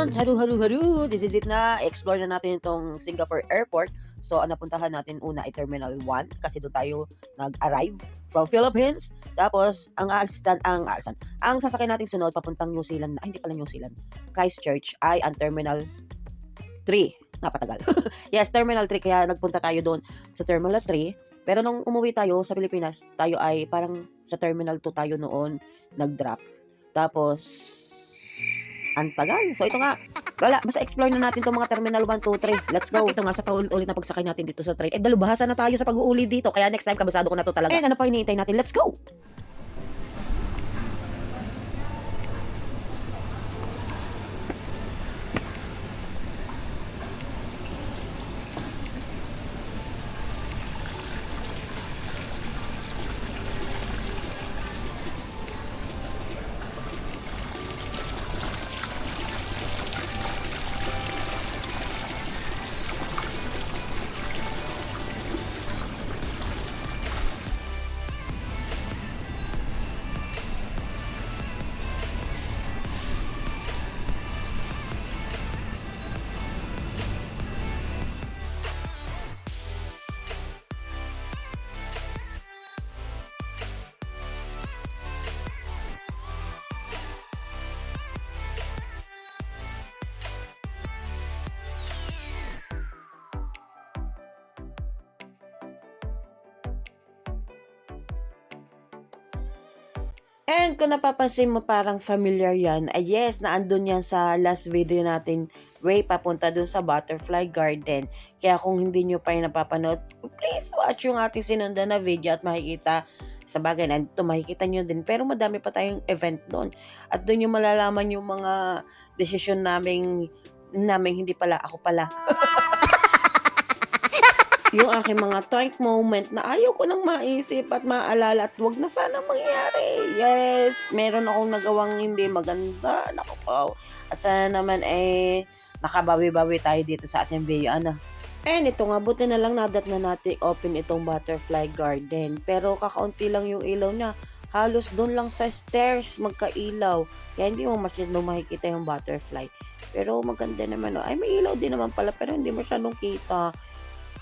And haru. This is it na. Explore na natin itong Singapore Airport. So, ang napuntahan natin una ay Terminal 1 kasi doon tayo nag-arrive from Philippines. Tapos, ang sasakyan natin sunod papuntang New Zealand, hindi pala New Zealand, Christchurch ay ang Terminal 3. Napatagal. Yes, Terminal 3. Kaya nagpunta tayo doon sa Terminal 3. Pero nung umuwi tayo sa Pilipinas, tayo ay parang sa Terminal 2 tayo noon nag-drop. Tapos, ang tagal. So, ito nga. Wala, basta explore na natin itong mga Terminal 1, 2, 3. Let's go. At ito nga, sa paulit-ulit na pagsakay natin dito sa train. Dalubhasa na tayo sa pag-uuli dito. Kaya next time, kabisado ko na to talaga. Ano pa hinihintay natin? Let's go! And kung napapansin mo parang familiar yan, ay yes, naandun yan sa last video natin, way papunta dun sa Butterfly Garden. Kaya kung hindi nyo pa yung napapanood, please watch yung ating sinundan na video at makikita sa bagay na ito, makikita nyo din. Pero madami pa tayong event doon. At doon yung malalaman yung mga desisyon namin hindi pala, ako pala. Yung aking mga toink moment na ayaw ko nang maisip at maalala at wag na sana mangyari. Yes, meron akong nagawang hindi maganda. Naku po. At sana naman nakabawi-bawi tayo dito sa ating video. And ito nga, buti na lang nadat na natin open itong Butterfly Garden. Pero kakaunti lang yung ilaw niya. Halos doon lang sa stairs magkailaw. Kaya hindi mo masyadong makikita yung butterfly. Pero maganda naman. Ay, may ilaw din naman pala pero hindi masyadong kita.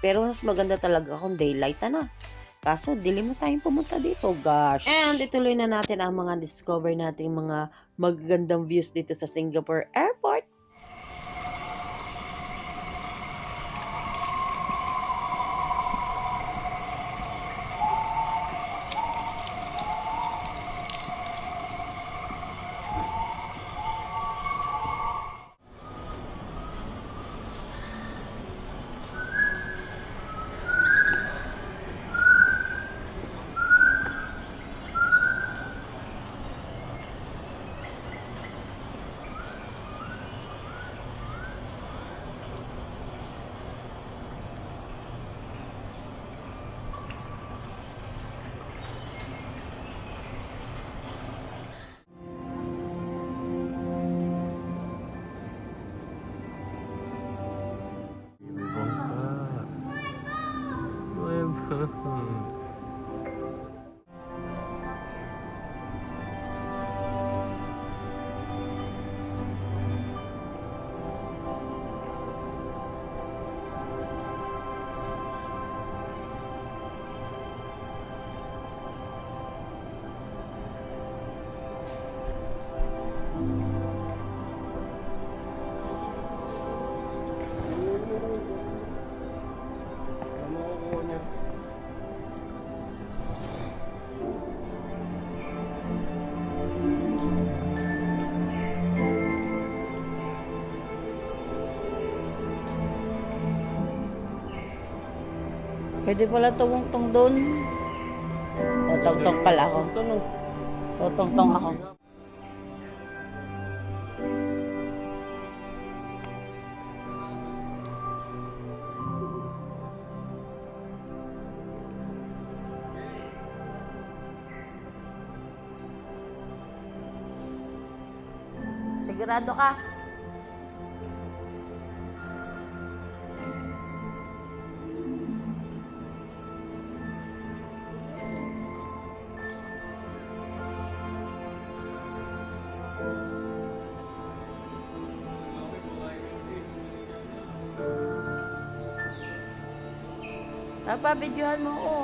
Pero mas maganda talaga kung daylight na. Kaso, dilim na tayong pumunta dito, gosh. And ituloy na natin ang mga discover nating mga magagandang views dito sa Singapore Airport. Pwede pala tumungtong doon. O, tungtong pala ako. Tungtong ako. Sigurado ka? Papa, videohan mo ako.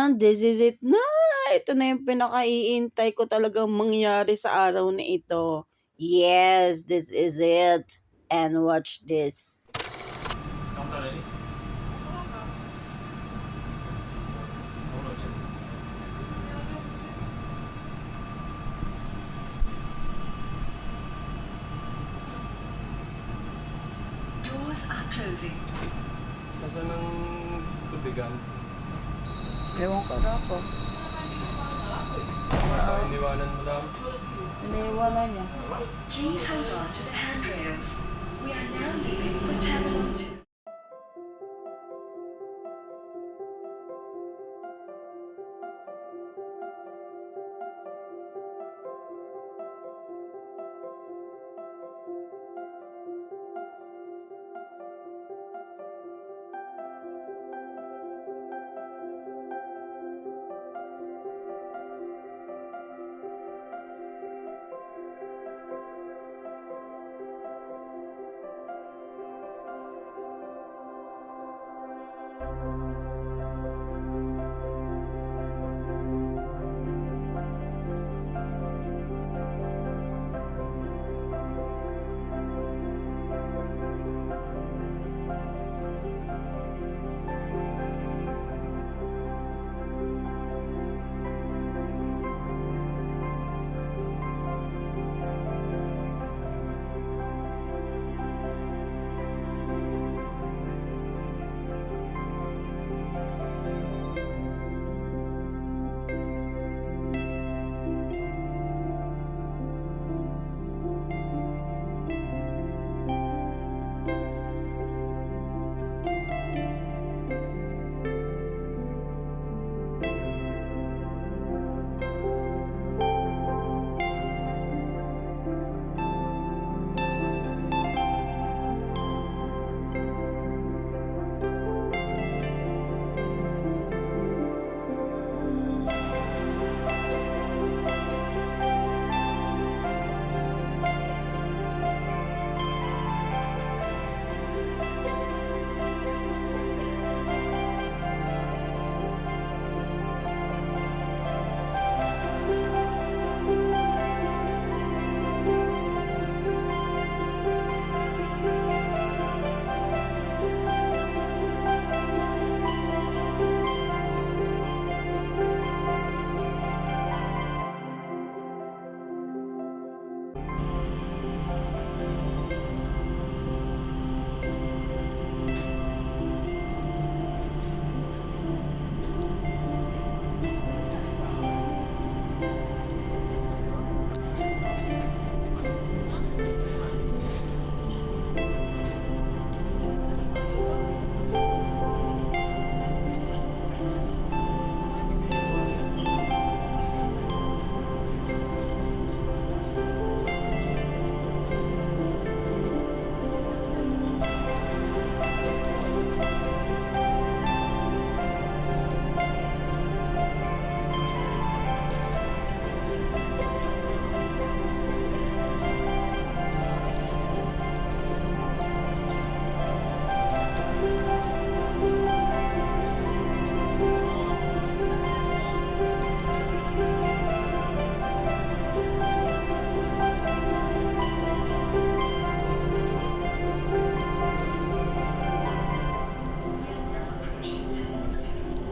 And this is it na. Ito na yung pinakaiintay ko talagang mangyari sa araw na ito. Yes, this is it. And watch this. Doors are closing. Nasaan ang tubigan? Ewan ko na po. Iniwanan mo lang. Iniiwanan niya. Please hold on to the handrails. We are now leaving for Terminal 2.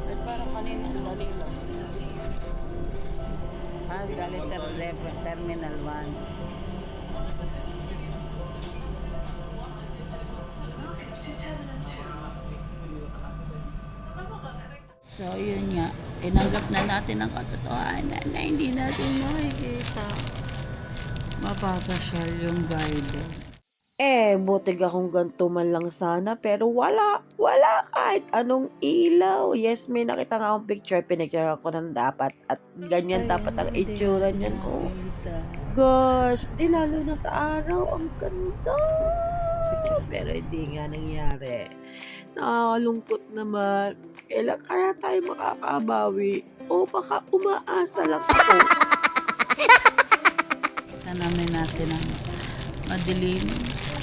Ay, parang kanina ang dali lang. Dali Terminal 1. Welcome to Terminal 2. So, yun nga. Tinanggap na natin ang katotohanan na hindi natin makikita. Mapapasyal yung garden. Buti akong ganito man lang sana, pero wala kahit anong ilaw. Yes, may nakita nga akong picture, pinicture ko ng dapat, at ganyan dapat ang itsura niyan. Oh, gosh, di lalo na sa araw, ang ganda. Pero hindi nga nangyari. Nakakalungkot naman. Kailan kaya tayo makakabawi? O baka umaasa lang ako. Tanamin natin ang madilim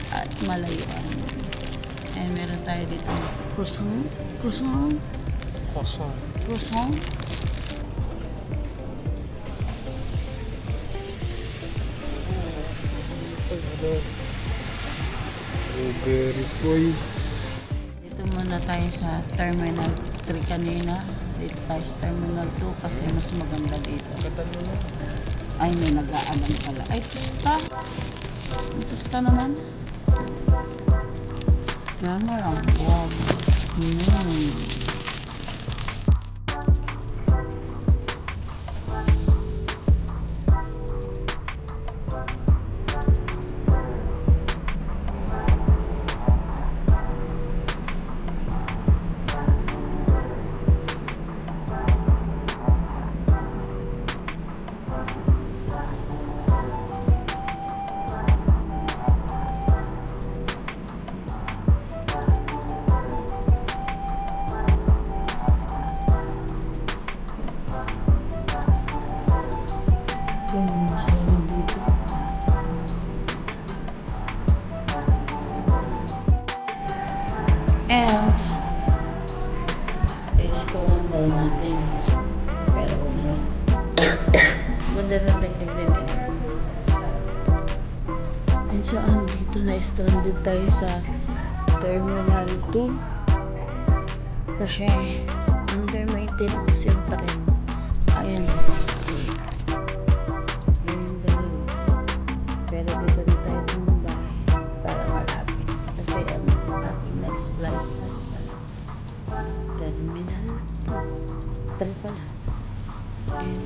at malayuan. Eh, meron tayo dito. Croissant. Kosong. Strawberry boy. Dito muna tayo sa Terminal 3 kanina. Dito tayo sa Terminal 2 kasi mas maganda dito. Ay, may nag-aalam pala. Ay, tusta. Tusta naman. Yan na lang. Wow. smell natin. Pero, ganda na tingnan din eh. And so, dito na stranded tayo sa Terminal 2. Kasi, under maintenance yung tren. Ayan. Yan yung ganun. Pero dito na tayo tumumba para malapit. Kasi, ating next flight ay sa Terminal 3 pala. Ayan.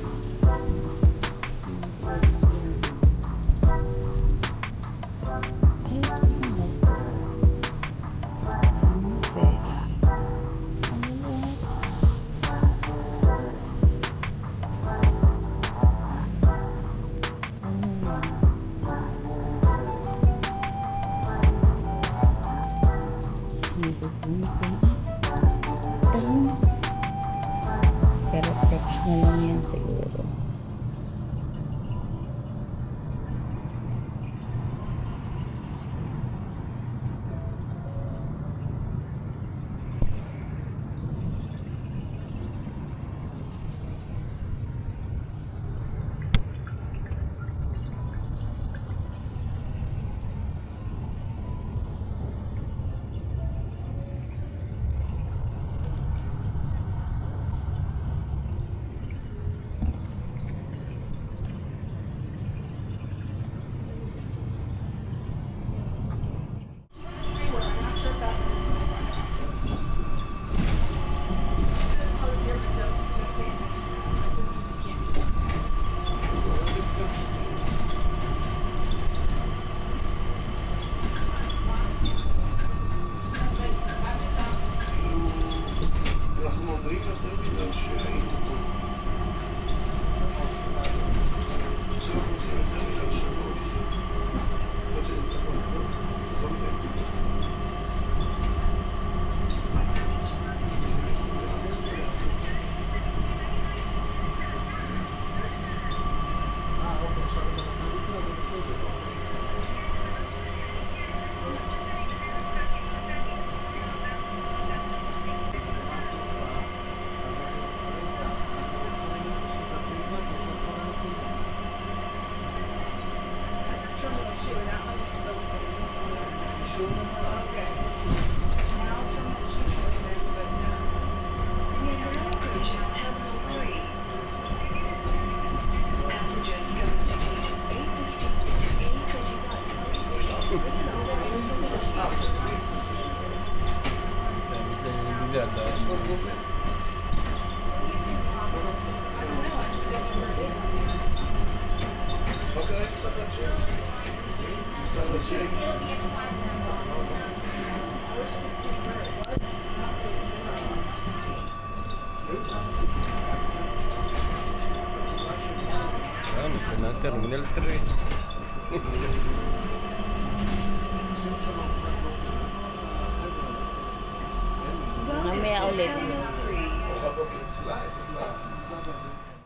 Pero text na lang yan siguro. אנחנו עוברים לטרמינל שהיית פה. עכשיו אנחנו הולכים לטרמינל 3. יכול להיות שנצטרך לחזור. לא בעצם לחזור. אוקיי, עכשיו זה בסדר. We are now approaching Terminal 3. Passengers going to gate A15 to A21. זה נדידה, אתה... מה קרה עם סרט שלי? סרט שלי? ito na Terminal 3. Mamaya ulit.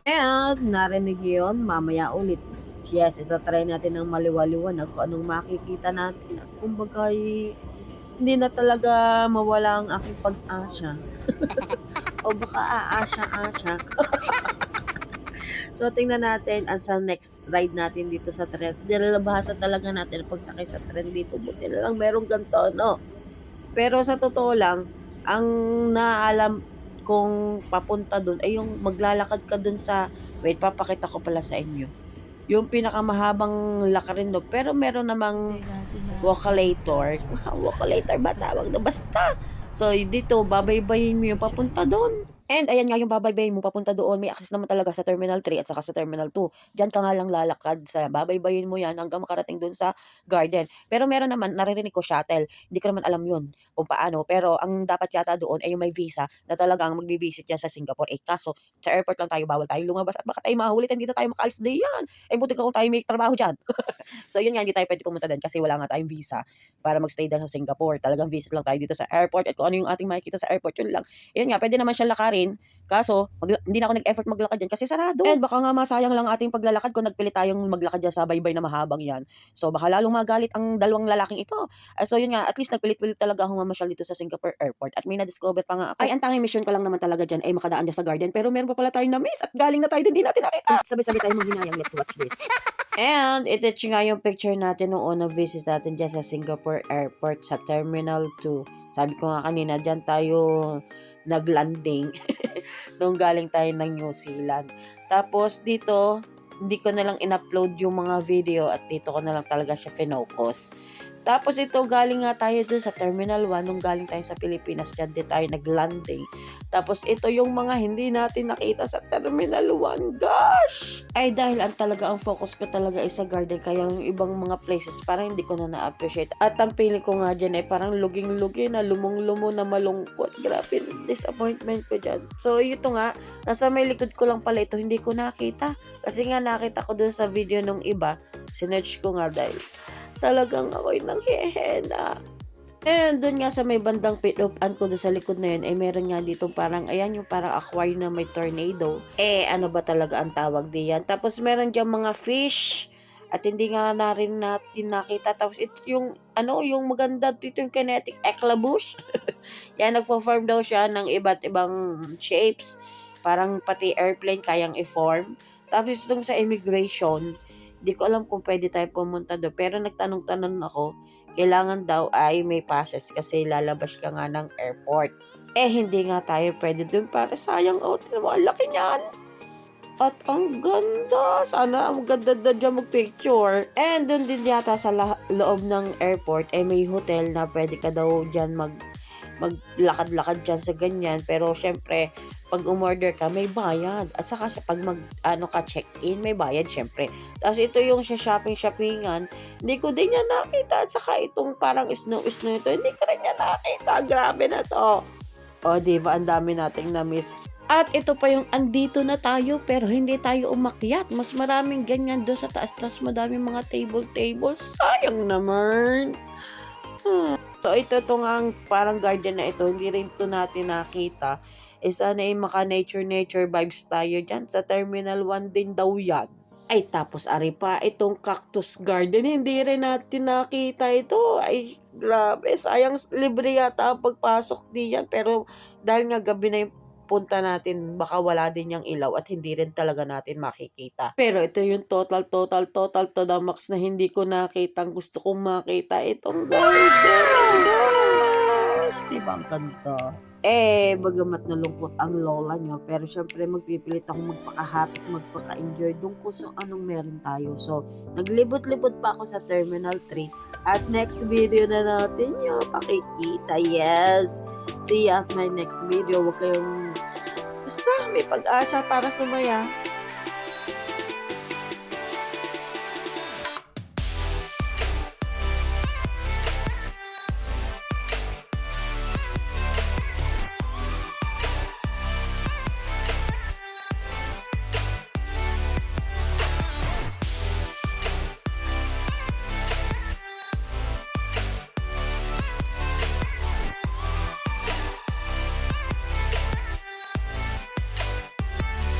And narinig niyo yun, mamaya ulit. Yes, itatry natin ng maliwaliwanag kung anong makikita natin. At kumbaga, hindi na talaga mawala ang aking pag-asa. O baka aasa-asa. So, tingnan natin ang sa next ride natin dito sa tren. Nilalabahasan talaga natin ang pagsakay sa tren dito. Buti na lang merong ganito, no? Pero sa totoo lang, ang naalam kung papunta dun ay yung maglalakad ka dun sa... Wait, papakita ko pala sa inyo. Yung pinakamahabang lakarin no. Pero meron namang walkalator. Walkalator ba tawag na? Basta. So, dito, babaybayin mo yung papunta doon. And ayan nga yung babaybayin mo papunta doon. May access naman talaga sa Terminal 3 at saka sa Terminal 2. Diyan ka nga lang lalakad. Sa babaybayin mo yan hanggang makarating doon sa garden. Pero meron naman, naririnig ko shuttle. Hindi ko naman alam yun kung paano. Pero ang dapat yata doon ay yung may visa na talagang magbibisit yan sa Singapore. Eh kaso, sa airport lang tayo, bawal tayo lumabas at baka tayo mahulit. Hindi na tayo makaalis na yan. Eh buti ka kung tayo may trabaho dyan. So yun nga, hindi tayo pwede pumunta din kasi wala nga tayong visa para magstay dahil sa Singapore. Talagang visit lang tayo dito sa airport at kung ano yung ating makikita sa airport, yun lang. Yun nga, pwede naman siya lakarin Kaso, hindi na ako nag-effort maglakad dyan kasi sarado. And baka nga masayang lang ating paglalakad kung nagpilit tayong maglakad dyan sa baybay na mahabang yan. So, baka lalong magalit ang dalawang lalaking ito. So, yun nga, at least nagpilit-pilit talaga akong mamasyal dito sa Singapore Airport. At may na-discover pa nga ako. Ay, ang tanging mission ko lang naman talaga dyan ay makadaan dyan sa garden. Pero meron pa pala tayong na-miss at galing na tayo din, di natin nakita. Sabay-sabay tayo manghinayang. Let's watch this. And ito nga yung picture natin nung unang visit natin dyan sa Singapore Airport sa Terminal 2. Sabi ko nga kanina, dyan tayo naglanding nung galing tayo ng New Zealand. Tapos dito, hindi ko na lang in-upload yung mga video at dito ko na lang talaga siya finocus. Tapos ito, galing nga tayo dun sa Terminal 1 nung galing tayo sa Pilipinas. Dyan din tayo naglanding. Tapos ito yung mga hindi natin nakita sa Terminal 1. Gosh! Ay dahil ang focus ko talaga ay sa garden. Kaya yung ibang mga places parang hindi ko na na-appreciate. At ang feeling ko nga dyan ay parang luging-lugi na lumong-lumo na malungkot. Grabe, disappointment ko dyan. So ito nga, nasa may likod ko lang pala ito. Hindi ko nakita. Kasi nga nakita ko dun sa video nung iba. Sinearch ko nga dahil talagang ako'y nanghihina. And doon nga sa may bandang pit-upan ko doon sa likod na yun, ay meron nga dito parang, ayan yung parang aquarium na may tornado. Ano ba talaga ang tawag diyan? Tapos meron dyan mga fish. At hindi nga na rin natin nakita. Tapos ito yung, yung maganda dito yung kinetic eclabouche. Yan, nagpo-form daw siya ng iba't ibang shapes. Parang pati airplane kayang i-form. Tapos itong sa immigration, di ko alam kung pwede tayo pumunta doon. Pero nagtanong-tanong ako, kailangan daw ay may passes kasi lalabas ka nga ng airport. Hindi nga tayo pwede doon para sayang ang laki niyan. At ang ganda. Sana ang ganda na dyan mag-picture. And doon din yata sa loob ng airport, may hotel na pwede ka daw dyan maglakad-lakad dyan sa ganyan. Pero syempre, pag umorder ka, may bayad. At saka pag check-in, may bayad syempre. Tapos ito yung shopping-shoppingan. Hindi ko din yan nakita. At saka itong parang snow-snow ito, hindi ko rin yan nakita. Grabe na to. Diba, ang dami nating na-miss. At ito pa yung andito na tayo pero hindi tayo umakyat. Mas maraming ganyan doon sa taas-taas. Madaming mga table. Sayang naman. So ito nga ang parang garden na ito. Hindi rin ito natin nakita. Sana ay maka-nature vibes tayo dyan. Sa Terminal 1 din daw yan. Ay, tapos ari pa, itong cactus garden, hindi rin natin nakita ito. Ay, grabe, sayang libre yata ang pagpasok diyan. Pero dahil nga gabi na yung punta natin, baka wala din yung ilaw at hindi rin talaga natin makikita. Pero ito yung total to the max na hindi ko nakita. Gusto kong makita itong garden. Gosh, diba ang ganda? Bagamat nalungkot ang lola nyo, pero syempre magpipilit akong magpaka-happy, magpaka-enjoy dun kung so anong meron tayo. So, naglibot-libot pa ako sa Terminal 3 at next video na natin yung pakikita. Yes! See you at my next video. Huwag kayong basta may pag-asa para sumaya.